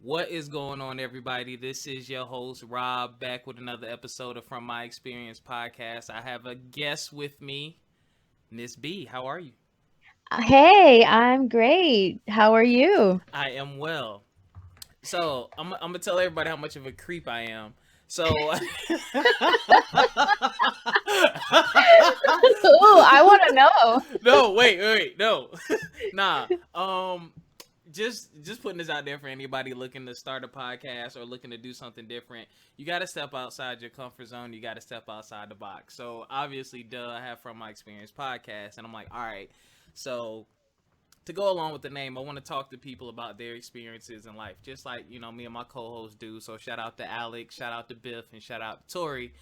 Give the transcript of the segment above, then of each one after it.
What is going on, everybody? This is your host, Rob, back with another episode of From My Experience podcast. I have a guest with me, Miss B. How are you? Hey, I'm great. How are you? I am well. So, I'm going to tell everybody how much of a creep I am. So, Ooh, I want to know. no, wait, no. Nah. Just putting this out there for anybody looking to start a podcast or looking to do something different. You got to step outside your comfort zone. You got to step outside the box. So obviously, I have From My Experience podcast, and I'm like, all right. So to go along with the name, I want to talk to people about their experiences in life, just like me and my co-host do. So shout out to Alex, shout out to Biff, and shout out to Tori.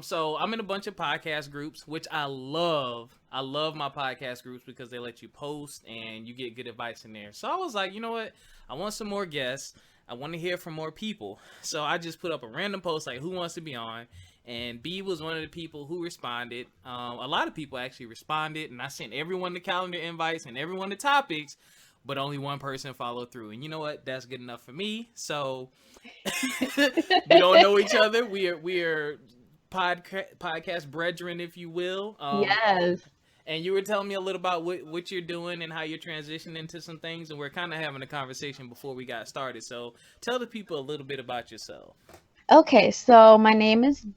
So I'm in a bunch of podcast groups, which I love. I love my podcast groups because they let you post and you get good advice in there. So I was like, you know what? I want some more guests. I want to hear from more people. So I just put up a random post like, who wants to be on? And B was one of the people who responded. A lot of people actually responded, and I sent everyone the calendar invites and everyone the topics, but only one person followed through. And you know what? That's good enough for me. So we don't know each other. We are podcast brethren, if you will. Yes. And you were telling me a little about what you're doing and how you're transitioning into some things, and we're kind of having a conversation before we got started. So tell the people a little bit about yourself. Okay, so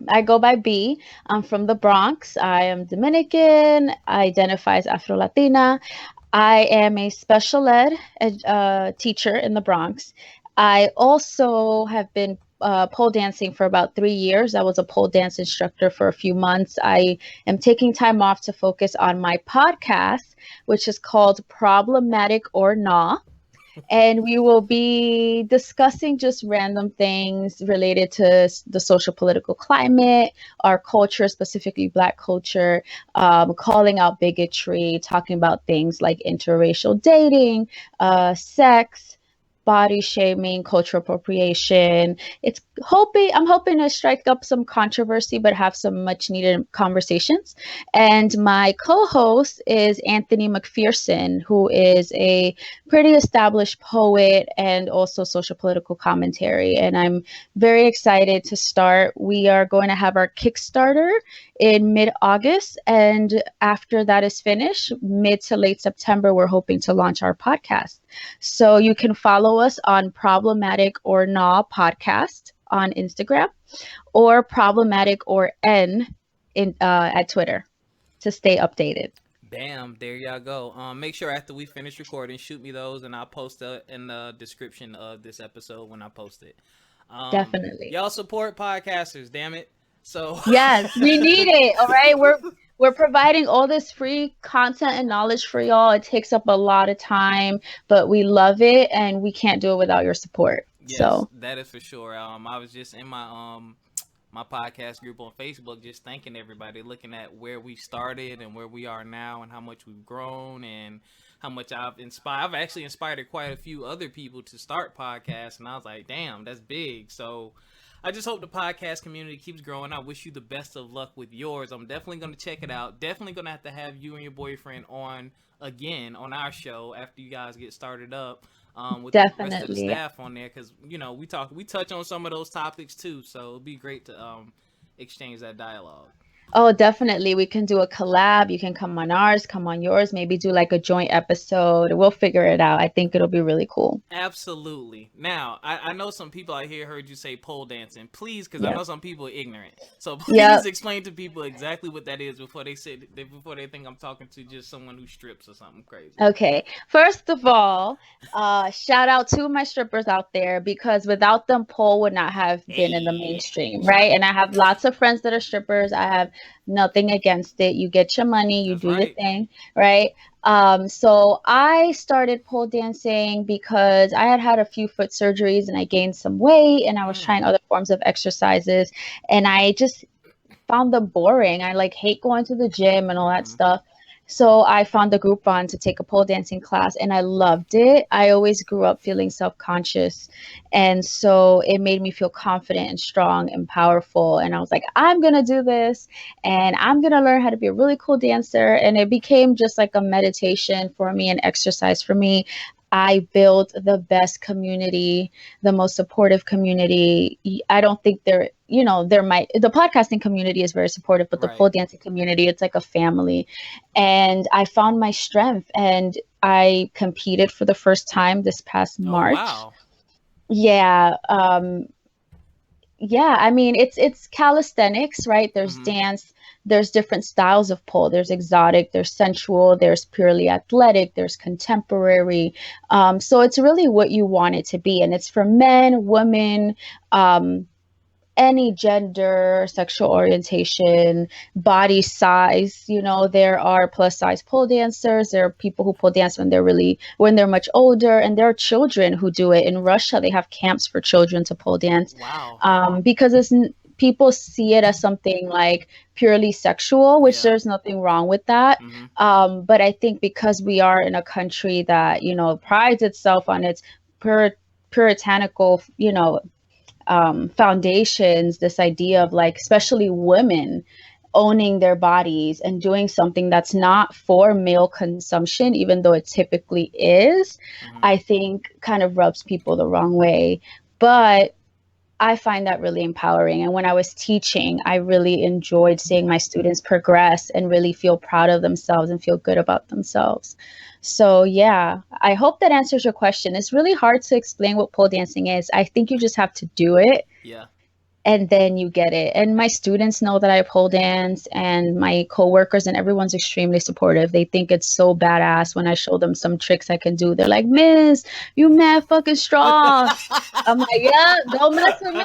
I go by B. I'm from the Bronx. I am Dominican, identify as Afro-Latina. I am a special ed teacher in the Bronx. I also have been pole dancing for about 3 years. I was a pole dance instructor for a few months. I am taking time off to focus on my podcast, which is called Problematic or Nah. And we will be discussing just random things related to the social political climate, our culture, specifically Black culture, calling out bigotry, talking about things like interracial dating, sex, body shaming, cultural appropriation. I'm hoping to strike up some controversy, but have some much needed conversations. And my co-host is Anthony McPherson, who is a pretty established poet and also social political commentary. And I'm very excited to start. We are going to have our Kickstarter in mid-August, and after that is finished, mid to late September, we're hoping to launch our podcast. So you can follow us on Problematic or Nah podcast on Instagram, or Problematic or N at Twitter to stay updated. Bam, there y'all go. Make sure after we finish recording, shoot me those, and I'll post in the description of this episode when I post it. Definitely. Y'all support podcasters, damn it. So Yes, we need it. All right. We're providing all this free content and knowledge for y'all. It takes up a lot of time, but we love it and we can't do it without your support. yes, So, that is for sure. I was just in my podcast group on Facebook, just thanking everybody, looking at where we started and where we are now, and how much we've grown, and how much I've inspired. I've actually inspired quite a few other people to start podcasts, and I was like, damn, that's big. So I just hope the podcast community keeps growing. I wish you the best of luck with yours. I'm definitely going to check it out. Definitely going to have you and your boyfriend on again on our show after you guys get started up, with the rest of the definitely. staff on there, because we touch on some of those topics too. So it'd be great to exchange that dialogue. Oh, definitely. We can do a collab. You can come on ours, come on yours, maybe do like a joint episode. We'll figure it out. I think it'll be really cool. Absolutely. Now, I know some people out here heard you say pole dancing. Please, because I know Yep. some people are ignorant. So please Yep. explain to people exactly what that is before they think I'm talking to just someone who strips or something crazy. Okay. First of all, shout out to my strippers out there because without them, pole would not have been in the Hey, mainstream, right? And I have lots of friends that are strippers. I have nothing against it. You get your money, you that's do your right. thing, right? So I started pole dancing because I had had a few foot surgeries and I gained some weight and I was Mm, trying other forms of exercises and I just found them boring. I like hate going to the gym and all that mm-hmm. stuff. So I found a Groupon to take a pole dancing class and I loved it. I always grew up feeling self-conscious. And so it made me feel confident and strong and powerful. And I was like, I'm going to do this and I'm going to learn how to be a really cool dancer. And it became just like a meditation for me, an exercise for me. I built the best community, the most supportive community. I don't think there, there might, the podcasting community is very supportive, but the Right. pole dancing community, it's like a family. And I found my strength, and I competed for the first time this past Oh March. wow. Yeah. Yeah, I mean it's calisthenics, right? There's Mm-hmm. dance, there's different styles of pole. There's exotic, there's sensual, there's purely athletic, there's contemporary. So it's really what you want it to be, and it's for men, women, um, any gender, sexual orientation, body size. There are plus size pole dancers. There are people who pole dance when they're much older, and there are children who do it. In Russia, they have camps for children to pole dance, Wow. because people see it as something like purely sexual, which Yeah. there's nothing wrong with that. Mm-hmm. But I think because we are in a country that prides itself on its puritanical, foundations, this idea of like, especially women owning their bodies and doing something that's not for male consumption, even though it typically is, Mm-hmm. I think kind of rubs people the wrong way. But I find that really empowering. And when I was teaching, I really enjoyed seeing my students progress and really feel proud of themselves and feel good about themselves. So, yeah, I hope that answers your question. It's really hard to explain what pole dancing is. I think you just have to do it, Yeah. and then you get it. And my students know that I pole dance, and my coworkers, and everyone's extremely supportive. They think it's so badass when I show them some tricks I can do. They're like, "Miss, you mad fucking strong." I'm like, "Yeah, don't mess with me."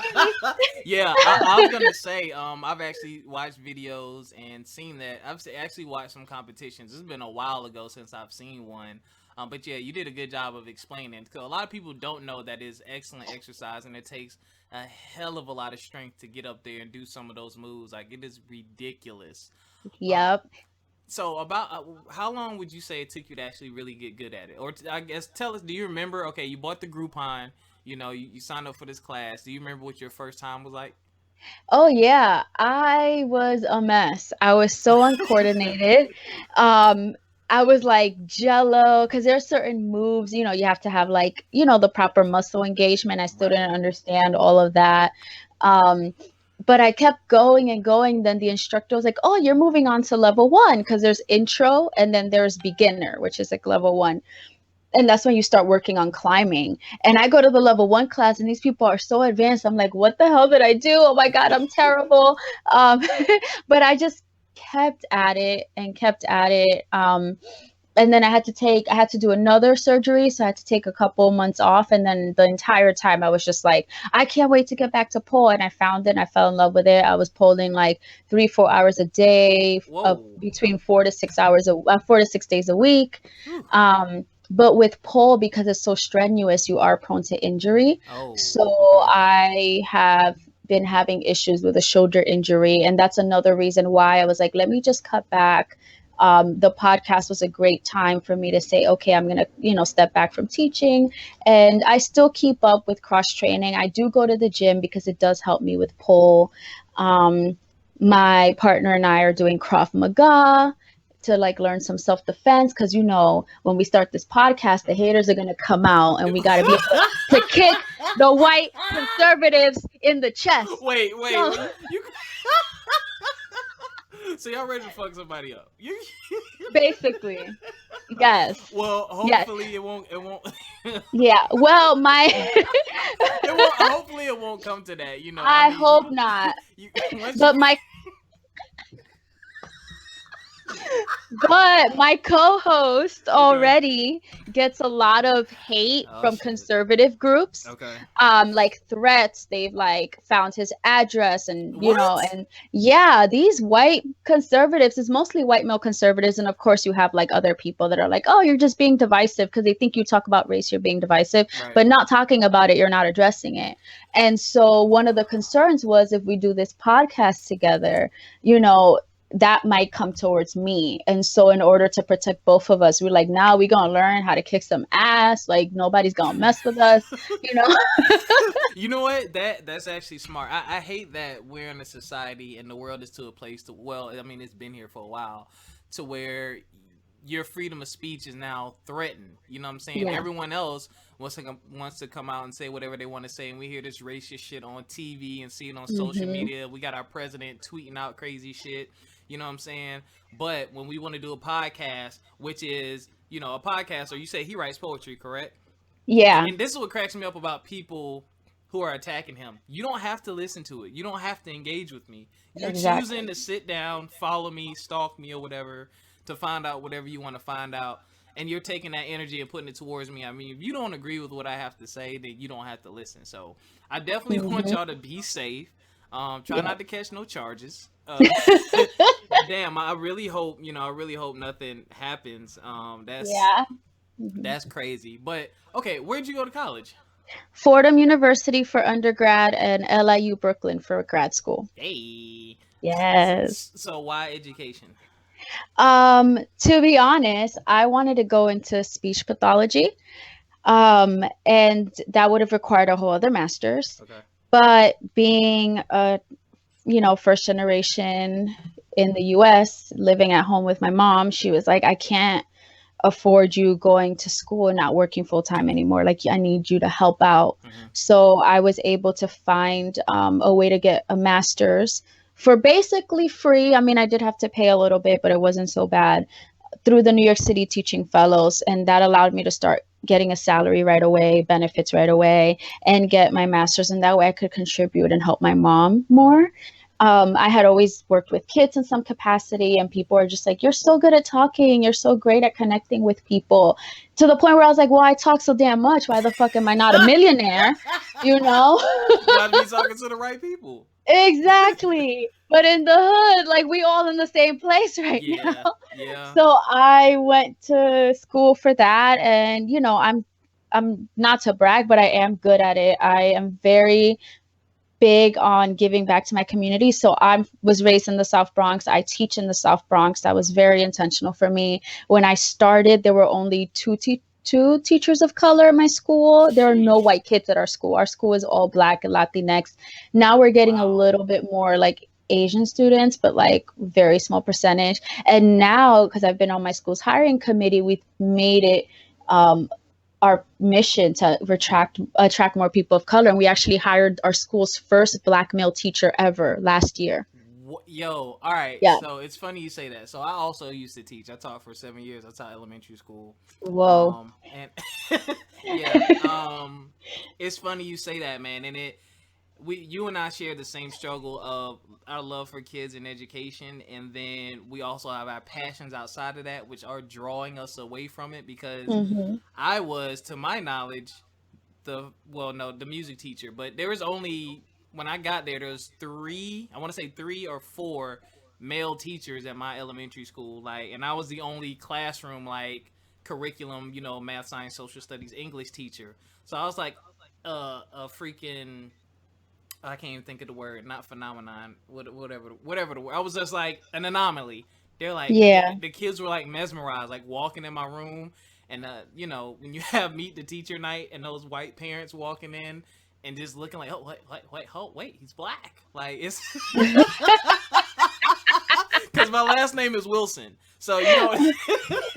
Yeah, I was gonna say, I've actually watched videos and seen that. Actually watched some competitions. It's been a while ago since I've seen one. But yeah, you did a good job of explaining. Because a lot of people don't know that is excellent exercise, and it takes a hell of a lot of strength to get up there and do some of those moves. Like it is ridiculous. Um, Yep. so about how long would you say it took you to actually really get good at it? Or I guess tell us, do you remember? Okay, you bought the Groupon. You signed up for this class. Do you remember what your first time was like? Oh yeah, I was a mess. I was so uncoordinated. Um, I was like jello because there are certain moves, you have to have like, the proper muscle engagement. I still Right. didn't understand all of that. Um, but I kept going and going. Then the instructor was like, "Oh, you're moving on to level one," because there's intro and then there's beginner, which is like level one, and that's when you start working on climbing. And I go to the level one class, and these people are so advanced. I'm like, what the hell did I do? Oh my god, I'm terrible. um, but I just kept at it and kept at it. And then I had to do another surgery, so I had to take a couple months off. And then the entire time I was just like, I can't wait to get back to pole. And I found it, and I fell in love with it. I was poling like 3 4 hours a day, Whoa. between 4 to 6 days a week. Whew. But with pole, because it's so strenuous, you are prone to injury. Oh, So okay. I have been having issues with a shoulder injury, and that's another reason why I was like, let me just cut back. The podcast was a great time for me to say, okay, I'm gonna, step back from teaching, and I still keep up with cross training. I do go to the gym because it does help me with pole. Um, my partner and I are doing Krav Maga to like learn some self defense, because when we start this podcast, the haters are gonna come out, and we got to be able to kick the white conservatives in the chest. wait. So You so y'all ready to fuck somebody up? You. basically, yes, Well, yes, hopefully it won't. It won't. yeah. Well, my It won't. Hopefully it won't come to that. I I mean, hope not. you once you. But my co-host Okay. already gets a lot of hate Oh from shit. conservative groups. Okay. Like threats. They've like found his address, and What? and yeah, these white conservatives is mostly white male conservatives, and of course you have like other people that are like, oh, you're just being divisive because they think you talk about race, you're being divisive, Right. but not talking about it, you're not addressing it. And so one of the concerns was, if we do this podcast together, you know, that might come towards me. And so in order to protect both of us, we're like, now we're gonna learn how to kick some ass. Like nobody's gonna mess with us, you know? You know what? That's actually smart. I hate that we're in a society and the world is to a place to, well, I mean, it's been here for a while, to where your freedom of speech is now threatened. You know what I'm saying? Yeah. Everyone else wants to come out and say whatever they want to say, and we hear this racist shit on TV and see it on social Mhm. media. We got our president tweeting out crazy shit. You know what I'm saying? But when we want to do a podcast, which is, a podcaster, you say he writes poetry, correct? Yeah. And this is what cracks me up about people who are attacking him. You don't have to listen to it. You don't have to engage with me. You're choosing Exactly. to sit down, follow me, stalk me, or whatever, to find out whatever you want to find out. And you're taking that energy and putting it towards me. I mean, if you don't agree with what I have to say, then you don't have to listen. So I definitely want Mhm. y'all to be safe. Try Yeah. not to catch no charges. Damn, I really hope nothing happens. Yeah. Mhm. That's crazy. But okay, where'd you go to college? Fordham University for undergrad and LIU Brooklyn for grad school. Hey. Yes. So why education? To be honest, I wanted to go into speech pathology. And that would have required a whole other master's. Okay. But being a, first generation in the US, living at home with my mom, she was like, I can't afford you going to school and not working full time anymore. Like, I need you to help out. Mm-hmm. So I was able to find a way to get a master's for basically free. I mean, I did have to pay a little bit, but it wasn't so bad, through the New York City Teaching Fellows. And that allowed me to start getting a salary right away, benefits right away, and get my master's. And that way I could contribute and help my mom Mm-hmm. more. I had always worked with kids in some capacity, and people are just like, you're so good at talking. You're so great at connecting with people, to the point where I was like, well, I talk so damn much. Why the fuck am I not a millionaire? You know? You gotta be talking to the right people. Exactly. But in the hood, like, we all in the same place right Yeah, now. yeah. So I went to school for that, and I'm not to brag, but I am good at it. I am very big on giving back to my community. So I was raised in the South Bronx. I teach in the South Bronx. That was very intentional for me. When I started, there were only two teachers of color at my school. There are no Sheesh. white kids at our school. Our school is all Black and Latinx. Now we're getting a Wow. little bit more like Asian students, but like very small percentage. And now, because I've been on my school's hiring committee, we've made it um, our mission to attract more people of color. And we actually hired our school's first Black male teacher ever last year. Yo, all right. Yeah. So it's funny you say that. So I also used to teach. I taught for 7 years. I taught elementary school. Whoa. And yeah, it's funny you say that, man. And you and I share the same struggle of our love for kids and education, and then we also have our passions outside of that, which are drawing us away from it. Because Hmm. I was, to my knowledge, the music teacher, but there was only, when I got there was three, I want to say three or four male teachers at my elementary school, like, and I was the only classroom, like, curriculum, math, science, social studies, English teacher. So I was like, a freaking, I can't even think of the word, not phenomenon, whatever the word. I was just like an anomaly. They're like, Yeah. the kids were like mesmerized, like walking in my room, and when you have meet the teacher night, and those white parents walking in and just looking like, oh wait, he's Black, like, it's because my last name is Wilson, so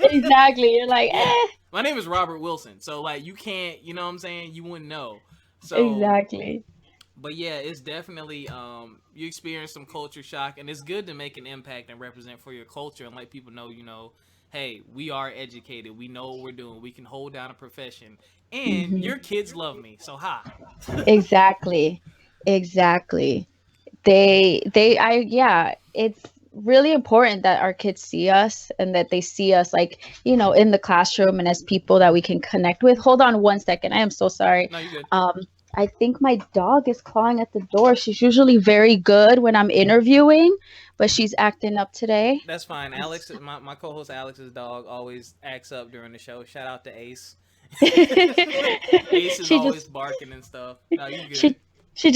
Exactly. You're like, yeah, eh. my name is Robert Wilson, so like you can't, you know what I'm saying, you wouldn't know, so. Exactly. But yeah, it's definitely you experience some culture shock, and it's good to make an impact and represent for your culture and let people know, hey, we are educated, we know what we're doing, we can hold down a profession, and Hmm. your kids love me, so ha. Exactly. Exactly. Yeah, it's really important that our kids see us and that they see us, like, in the classroom and as people that we can connect with. Hold on one second. I am so sorry. No, you good. Um, I think my dog is clawing at the door. She's usually very good when I'm interviewing, but she's acting up today. That's fine. Alex, my co-host Alex's dog always acts up during the show. Shout out to Ace. Ace is She just always barking and stuff. No, you good. she she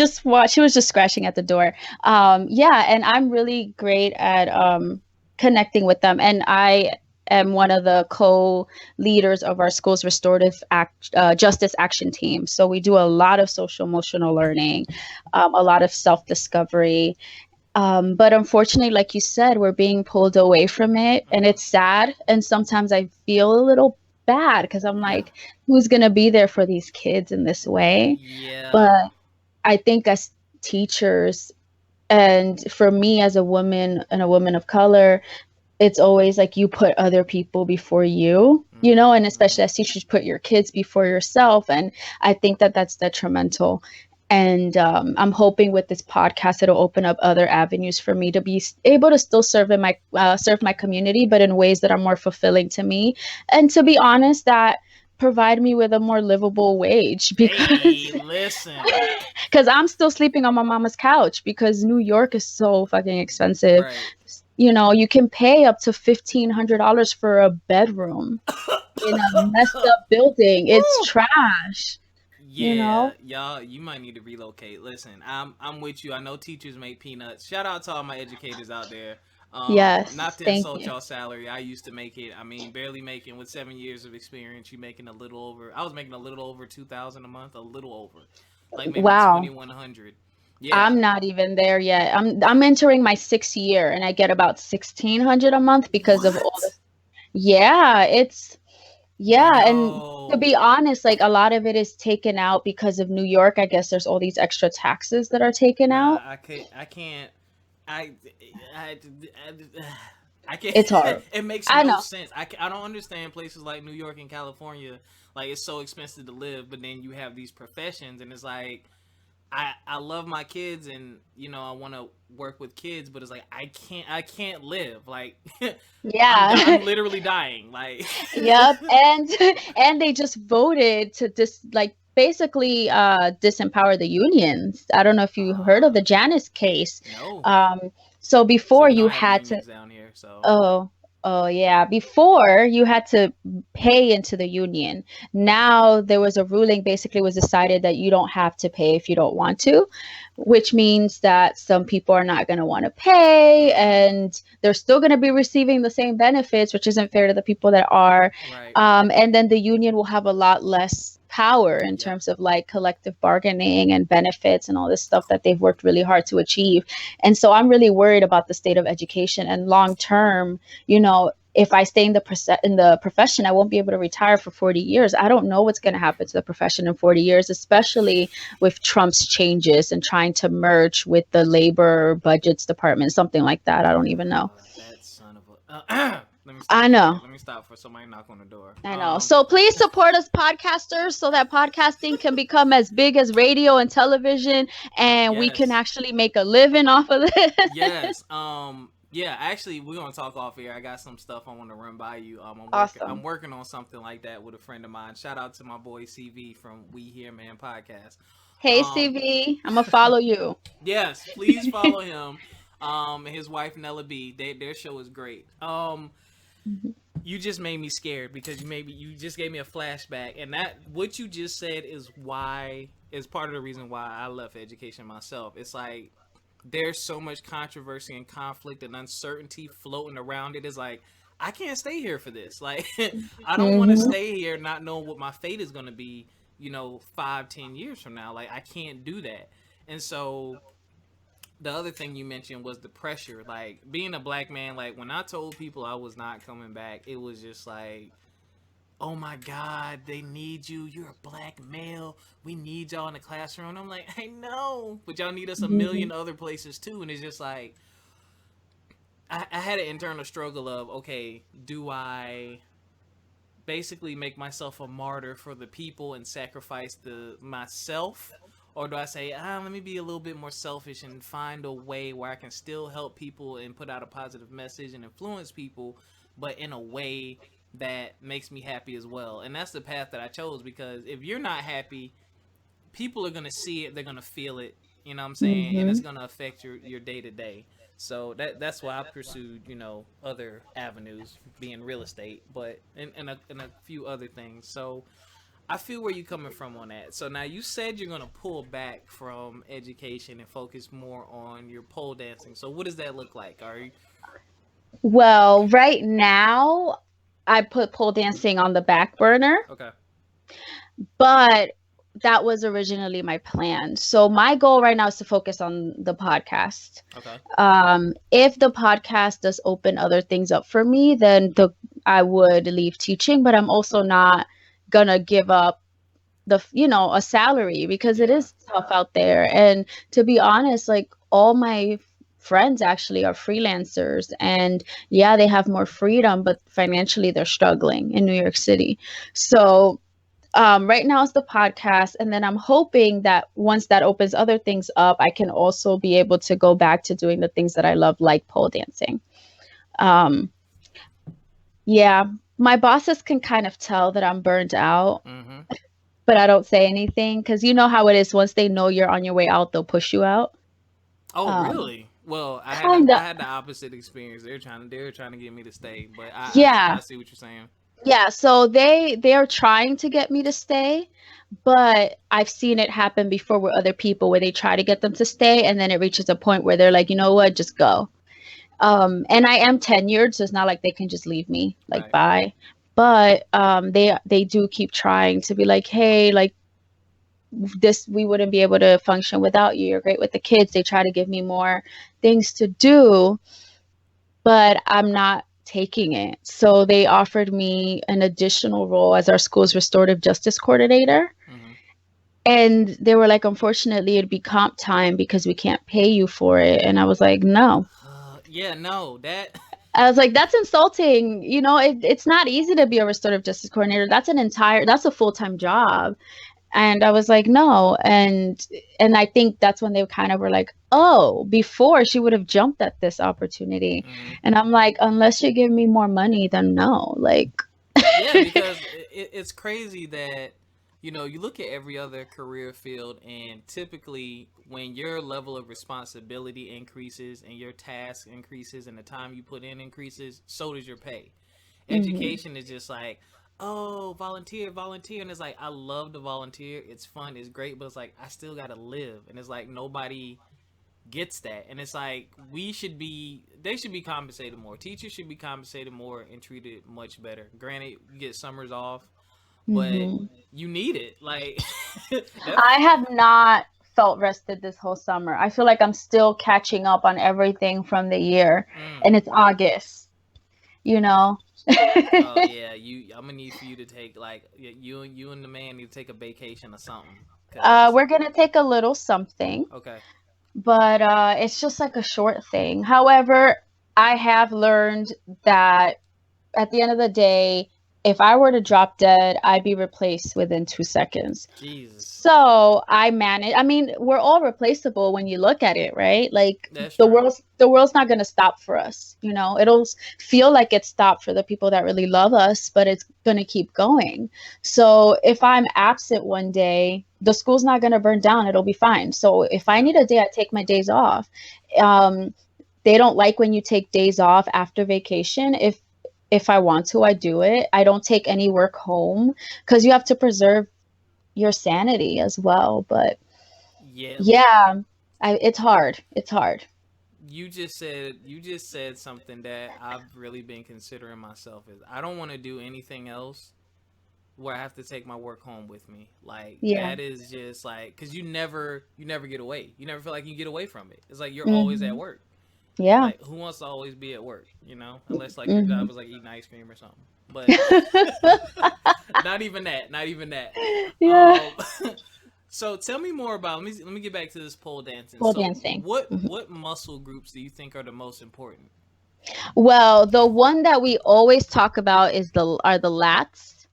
was just scratching at the door. Yeah, and I'm really great at connecting with them, and I am one of the co-leaders of our school's justice action team. So we do a lot of social emotional learning, a lot of self-discovery, But unfortunately, like you said, we're being pulled away from it, and Hmm. it's sad. And sometimes I feel a little bad because I'm Yeah. like, who's gonna be there for these kids in this way? Yeah. But I think as teachers, and for me as a woman and a woman of color, it's always like you put other people before you, and Hmm. especially as teachers, put your kids before yourself. And I think that that's detrimental. And I'm hoping with this podcast, it'll open up other avenues for me to be able to still serve my community, but in ways that are more fulfilling to me. And to be honest, that provide me with a more livable wage Hey, because listen. I'm still sleeping on my mama's couch because New York is so fucking expensive. Right. You can pay up to $1,500 for a bedroom in a messed up building. It's Woo! trash, you Yeah, know? y'all, you might need to relocate. Listen, I'm with you. I know teachers make peanuts. Shout out to all my educators out there. Not Yes, to thank insult you. y'all salary. I used to make it. I mean, barely making with 7 years of experience. You making a little over. I was making a little over 2,000 a month. A little over, like maybe Wow. 2,100. Yeah. I'm not even there yet. I'm entering my 6th year and I get about 1,600 a month because of all the. What? Yeah, yeah, and to be Yo. honest, like a lot of it is taken out because of New York. I guess there's all these extra taxes that are taken Nah, out. I can't. I can't. I, I, I can't. It's hard. It makes I no know. sense. I don't understand places like New York and California. Like it's so expensive to live, but then you have these professions, and it's like I love my kids, and I want to work with kids, but it's like I can't live. Like Yeah. I'm literally dying. Like Yep. And and they just voted to basically disempower the unions. I don't know if you heard of uh the Janice case. no. Um so So before we you don't have had to. unions down here. So Oh, oh yeah. Before you had to pay into the union. Now there was a ruling, basically was decided that you don't have to pay if you don't want to, which means that some people are not going to want to pay and they're still going to be receiving the same benefits, which isn't fair to the people that are. right. And then the union will have a lot less power in Yep. terms of like collective bargaining and benefits and all this stuff that they've worked really hard to achieve. And so I'm really worried about the state of education and long term, if I stay in the profession, I won't be able to retire for 40 years. I don't know what's going to happen to the profession in 40 years, especially with Trump's changes and trying to merge with the labor budgets department, something like that. I don't even know. That son of a. Let me I stop for a know. second. Let me stop for somebody knock on the door. I know. So please support us podcasters so that podcasting can become as big as radio and television and we can Yes. actually make a living off of this. Yes. Yeah. Actually, we're gonna talk off here. I got some stuff I want to run by you. I'm working. I'm Awesome. working on something like that with a friend of mine. Shout out to my boy CV from We Here Man podcast. Hey, Um. CV, I'm going to follow you. Yes. Please follow him. His wife Nella B. Their show is great. You just made me scared because you just gave me a flashback, and that what you just said is part of the reason why I left education myself. It's like there's so much controversy and conflict and uncertainty floating around it. It's like I can't stay here for this. Like I don't want to Hmm. stay here not knowing what my fate is going to be. 5-10 years from now. Like I can't do that. And so the other thing you mentioned was the pressure. Like being a black man, like when I told people I was not coming back, it was just like, oh my God, they need you. You're a black male. We need y'all in the classroom. And I'm like, I know, but y'all need us a Hmm. million other places too. And it's just like, I had an internal struggle of, okay, do I basically make myself a martyr for the people and sacrifice the myself, or do I say, let me be a little bit more selfish and find a way where I can still help people and put out a positive message and influence people, but in a way that makes me happy as well. And that's the path that I chose, because if you're not happy, people are gonna see it, they're gonna feel it, you know what I'm saying, and it's Hmm. gonna affect your day to day. So that's why I pursued, other avenues, being real estate, but and a few other things. So I feel where you're coming from on that. So now you said you're gonna pull back from education and focus more on your pole dancing. So what does that look like? Are you Well, right now, I put pole dancing on the back burner, okay? but that was originally my plan. So my goal right now is to focus on the podcast. Okay. If the podcast does open other things up for me, then I would leave teaching, but I'm also not gonna give up a salary, because it Yeah. is tough out there. And to be honest, like, all my friends actually are freelancers, and yeah, they have more freedom, but financially they're struggling in New York City. So right now it's the podcast, and then I'm hoping that once that opens other things up, I can also be able to go back to doing the things that I love, like pole dancing. Um, yeah, my bosses can kind of tell that I'm burned out, Mm-hmm. but I don't say anything, because you know how it is. Once they know you're on your way out, they'll push you out. Oh, Um, really? Well, kind of. I had the opposite experience. They were trying to get me to stay, but I Yeah. see what you're saying. Yeah, so they're trying to get me to stay, but I've seen it happen before with other people, where they try to get them to stay, and then it reaches a point where they're like, you know what, just go. And I am tenured, so it's not like they can just leave me like Right. bye. But they do keep trying to be like, hey, like, this, we wouldn't be able to function without you. You're great with the kids. They try to give me more things to do, but I'm not taking it. So they offered me an additional role as our school's restorative justice coordinator. Mm-hmm. And they were like, unfortunately, it'd be comp time because we can't pay you for it. And I was like, no. Yeah, no, that. I was like, that's insulting. It's not easy to be a restorative justice coordinator. That's a full-time job. And I was like, no. And I think that's when they kind of were like, oh, before she would have jumped at this opportunity. Mm-hmm. And I'm like, unless you give me more money, then no. Like, Yeah, because it's crazy that you look at every other career field, and typically when your level of responsibility increases and your task increases and the time you put in increases, so does your pay. mhm. Education is just like, oh, volunteer, volunteer, and it's like, I love to volunteer. It's fun, it's great, but it's like, I still gotta live, and it's like nobody gets that. And it's like, they should be compensated more. Teachers should be compensated more and treated much better. Granted, you get summers off, but Mhm. you need it. Like that. I have not felt rested this whole summer. I feel like I'm still catching up on everything from the year, Mm. and it's August, you know? Oh yeah, I'm gonna need for you to take, like, you and the man need to take a vacation or something. Cause We're gonna take a little something, okay. but it's just like a short thing. However, I have learned that at the end of the day, if I were to drop dead, I'd be replaced within 2 seconds. Jesus. So I manage. I mean, we're all replaceable when you look at it, right? Like, That's the true. world's not gonna stop for us. It'll feel like it's stopped for the people that really love us, but it's gonna keep going. So if I'm absent one day, the school's not gonna burn down. It'll be fine. So if I Yeah. need a day, I take my days off. Um, they don't like when you take days off after vacation. If I want to, I do it. I don't take any work home, because you have to preserve your sanity as well. But Yeah. yeah, it's hard. It's hard. You just said something that I've really been considering myself, is I don't want to do anything else where I have to take my work home with me. Like, Yeah. that is just like, cuz you never get away. You never feel like you get away from it. It's like you're always at Hmm. work. Yeah. Like, who wants to always be at work, Unless like your Hmm. job is like eating ice cream or something. But not even that, not even that. Yeah. Um So tell me more about. Let me get back to this pole dancing. Pole So dancing. what muscle groups do you think are the most important? Well, the one that we always talk about are the lats.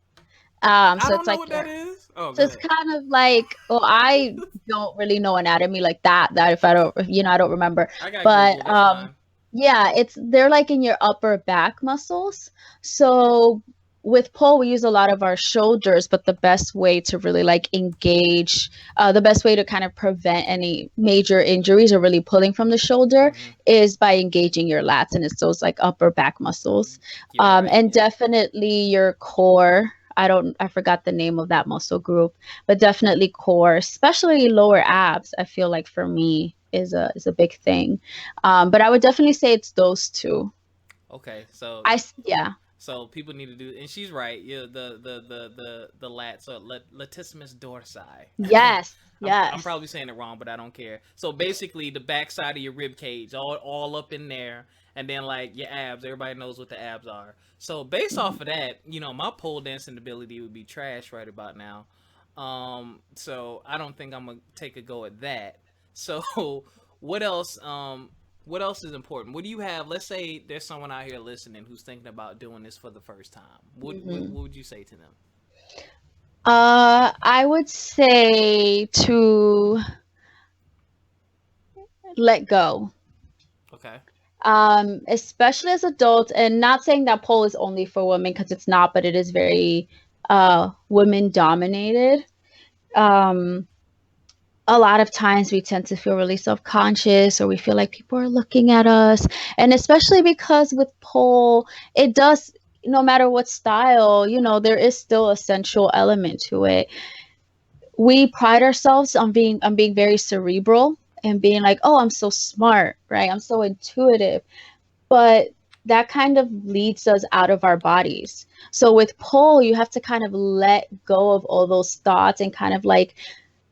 I So don't it's know like what that your is. Oh, So go it's ahead. kind of like, well, I don't really know anatomy like that. That if I don't, I don't remember. I got Google. But That's fine. yeah, they're like in your upper back muscles. So with pole, we use a lot of our shoulders, but the best way to really like engage, the best way to kind of prevent any major injuries or really pulling from the shoulder Mm-hmm. is by engaging your lats, and it's those like upper back muscles. You're right. And Yep. definitely your core. I forgot the name of that muscle group, but definitely core, especially lower abs. I feel like for me is a big thing. But I would definitely say it's those two. Okay. So Yeah. So people need to do, and she's right. Yeah, the lats or latissimus dorsi. Yes, I'm yes. probably saying it wrong, but I don't care. So basically, the backside of your rib cage, all up in there, and then like your abs. Everybody knows what the abs are. So based off of that, my pole dancing ability would be trash right about now. So I don't think I'm gonna take a go at that. So what else? What else is important? What do you have? Let's say there's someone out here listening who's thinking about doing this for the first time. What would you say to them? I would say to let go. Okay. Especially as adults, and not saying that pole is only for women because it's not, but it is very women dominated. Um, a lot of times we tend to feel really self-conscious or we feel like people are looking at us, and especially because with pole it does, no matter what style, there is still a sensual element to it. We pride ourselves on being very cerebral and being like, oh, I'm so smart, right? I'm so intuitive. But that kind of leads us out of our bodies. So with pole, you have to kind of let go of all those thoughts and kind of like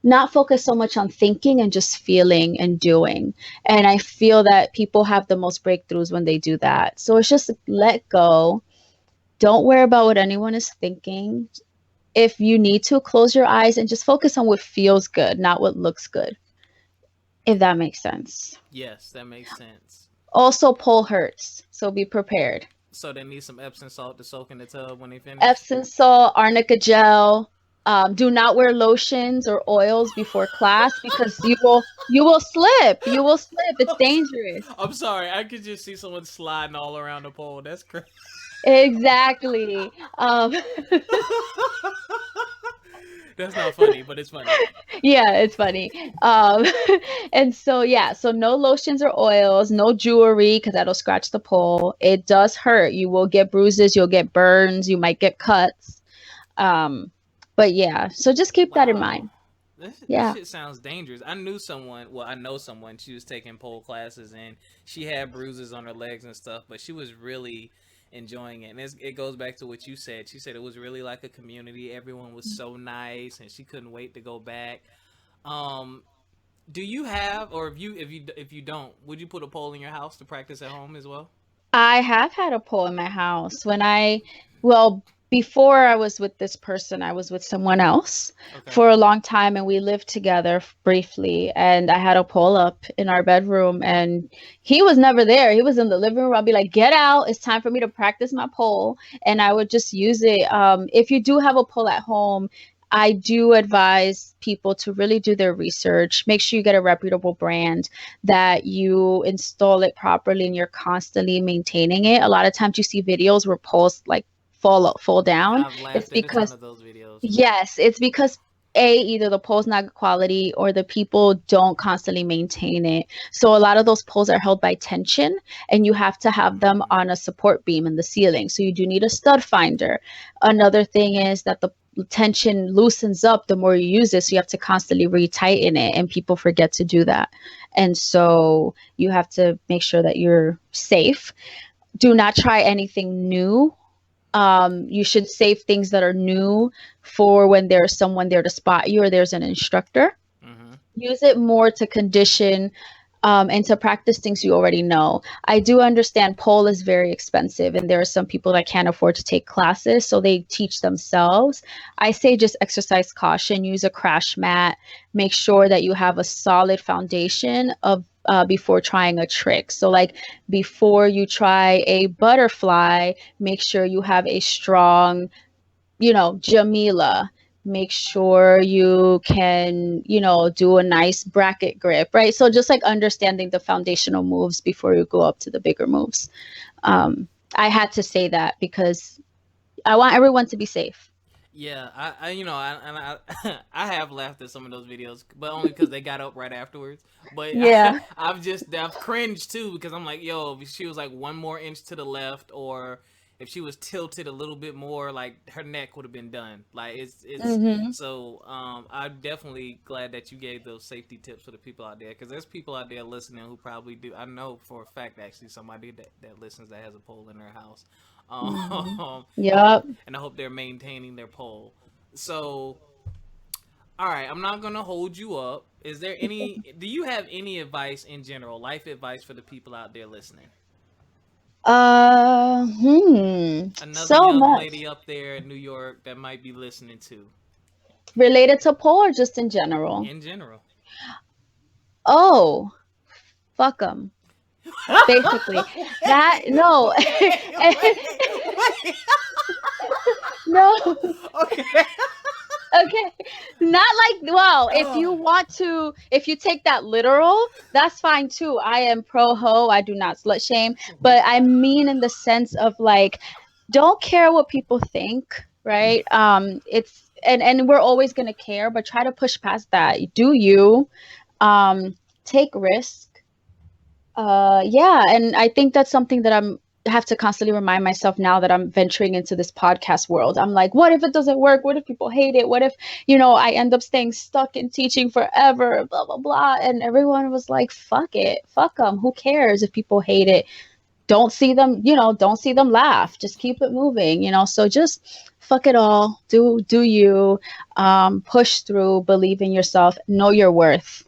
not focus so much on thinking and just feeling and doing. And I feel that people have the most breakthroughs when they do that. So it's just let go. Don't worry about what anyone is thinking. If you need to, close your eyes and just focus on what feels good, not what looks good, if that makes sense. Yes, that makes sense. Also, pole hurts, so be prepared. So they need some Epsom salt to soak in the tub when they finish. Epsom salt, arnica gel. Do not wear lotions or oils before class because you will slip. You will slip. It's dangerous. I'm sorry, I could just see someone sliding all around the pole. That's crazy. Exactly. That's not funny, but it's funny. Yeah, it's funny. And so yeah, so no lotions or oils, no jewelry because that'll scratch the pole. It does hurt. You will get bruises, you'll get burns, you might get cuts. Um, but yeah, so just keep that in Wow. mind. This Yeah. shit sounds dangerous. I knew someone, well, I know someone, she was taking pole classes and she had bruises on her legs and stuff, but she was really enjoying it. And it goes back to what you said. She said it was really like a community. Everyone was so nice and she couldn't wait to go back. Um, do you have, or if you don't, would you put a pole in your house to practice at home as well? I have had a pole in my house well, before I was with this person, I was with someone else Okay. for a long time and we lived together briefly. And I had a pole up in our bedroom and he was never there. He was in the living room. I'd be like, get out. It's time for me to practice my pole. And I would just use it. If you do have a pole at home, I do advise people to really do their research. Make sure you get a reputable brand, that you install it properly and you're constantly maintaining it. A lot of times you see videos where poles like fall down. I've It's laughed at a ton because of those videos. Yes, it's because either the pole's not good quality or the people don't constantly maintain it. So a lot of those poles are held by tension and you have to have them Mm, on a support beam in the ceiling. So you do need a stud finder. Another thing is that the tension loosens up the more you use it. So you have to constantly retighten it and people forget to do that. And so you have to make sure that you're safe. Do not try anything new. You should save things that are new for when there's someone there to spot you or there's an instructor. mm-hmm. Use it more to condition and to practice things you already know. I do understand pole is very expensive, and there are some people that can't afford to take classes, so they teach themselves. I say just exercise caution, use a crash mat, make sure that you have a solid foundation of before trying a trick. So, like before you try a butterfly, make sure you have a strong, Jamila. Make sure you can, do a nice bracket grip, right? So just like understanding the foundational moves before you go up to the bigger moves. I had to say that because I want everyone to be safe. Yeah, I have laughed at some of those videos, but only because they got up right afterwards. But Yeah. I've cringed too because I'm like, yo, if she was like one more inch to the left, or if she was tilted a little bit more, like her neck would have been done. Like it's Hmm. so. I'm definitely glad that you gave those safety tips for the people out there, because there's people out there listening who probably do. I know for a fact actually somebody that listens that has a pole in their house. Yep. And I hope they're maintaining their poll. So, all right, I'm not gonna hold you up. Is there any? Do you have any advice in general, life advice for the people out there listening? Another So young much. lady up there in New York that might be listening to, Related to poll or just in general? in general. Oh, fuck them. Basically. That, no. Wait. No. Okay. Okay. Not like, well, if you Oh. want to, if you take that literal, that's fine too. I am pro ho. I do not slut shame. But I mean in the sense of like, don't care what people think, right? It's and we're always gonna care, but try to push past that. Do you take risk? Yeah, and I think that's something that I'm have to constantly remind myself now that I'm venturing into this podcast world. I'm like, what if it doesn't work? What if people hate it? What if, I end up staying stuck in teaching forever, blah blah blah. And everyone was like, fuck it. Fuck them. Who cares if people hate it? Don't see them laugh. Just keep it moving. So just fuck it all. Do you push through, believe in yourself, know your worth.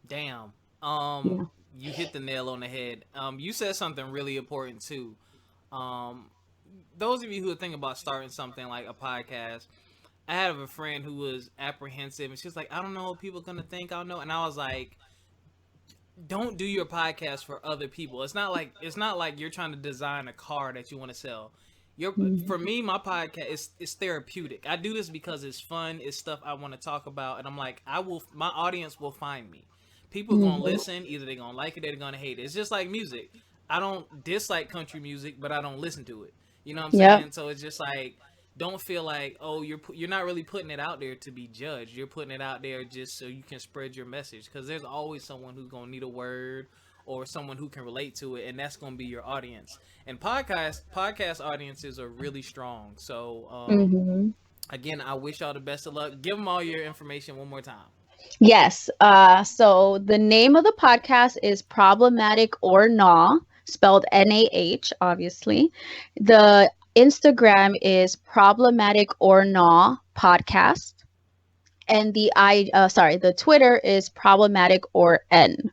Damn. Yeah. You hit the nail on the head. You said something really important too. Um, those of you who are thinking about starting something like a podcast, I had a friend who was apprehensive, and she was like, "I don't know what people are gonna think. I don't know." And I was like, "Don't do your podcast for other people. It's not like you're trying to design a car that you want to sell. For Mhm. me, my podcast is therapeutic. I do this because it's fun. It's stuff I want to talk about, and I'm like, my audience will find me. People are gonna Mhm. listen. Either they're gonna like it, or they're gonna hate it. It's just like music. I don't dislike country music, but I don't listen to it. You know what I'm Yep. saying? So it's just like, don't feel like, oh, you're not really putting it out there to be judged. You're putting it out there just so you can spread your message, because there's always someone who's gonna need a word, or someone who can relate to it, and that's gonna be your audience. And podcast audiences are really strong. So Mhm. again, I wish y'all the best of luck. Give them all your information one more time. Yes. So the name of the podcast is Problematic or Nah, spelled Nah, obviously. The Instagram is Problematic or Nah podcast, and the Twitter is Problematic or N.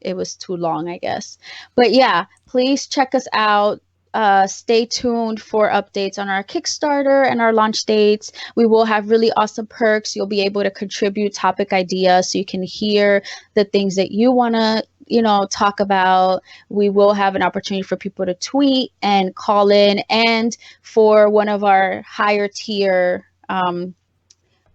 It was too long, I guess. But yeah, please check us out. Stay tuned for updates on our Kickstarter and our launch dates. We will have really awesome perks. You'll be able to contribute topic ideas so you can hear the things that you want to, talk about. We will have an opportunity for people to tweet and call in, and for one of our higher tier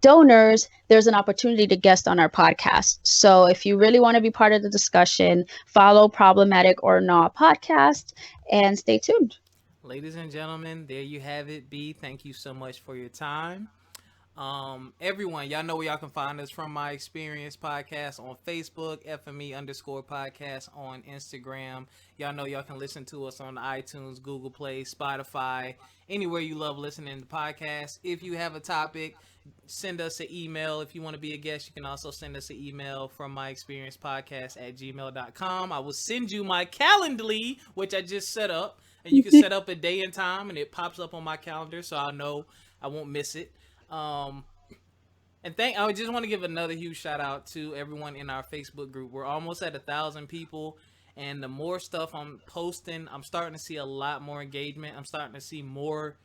donors, there's an opportunity to guest on our podcast. So if you really want to be part of the discussion, follow Problematic or Not podcast and stay tuned. Ladies and gentlemen, there you have it. B, thank you so much for your time. Everyone, y'all know where y'all can find us from My Experience Podcast on Facebook, FME_podcast on Instagram. Y'all know y'all can listen to us on iTunes, Google Play, Spotify, anywhere you love listening to podcasts. If you have a topic, send us an email. If you want to be a guest, you can also send us an email from myexperiencepodcast@gmail.com. I will send you my Calendly, which I just set up. And you can set up a day and time, and it pops up on my calendar, so I'll know I won't miss it. Um, I just want to give another huge shout out to everyone in our Facebook group. We're almost at 1,000 people, and the more stuff I'm posting, I'm starting to see a lot more engagement. I'm starting to see more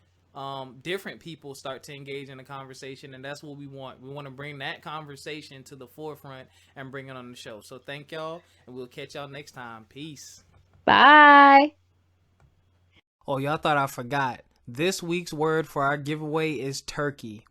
different people start to engage in the conversation, and that's what we want. We want to bring that conversation to the forefront and bring it on the show. So thank y'all, and we'll catch y'all next time. Peace. Bye. Oh, y'all thought I forgot. This week's word for our giveaway is turkey.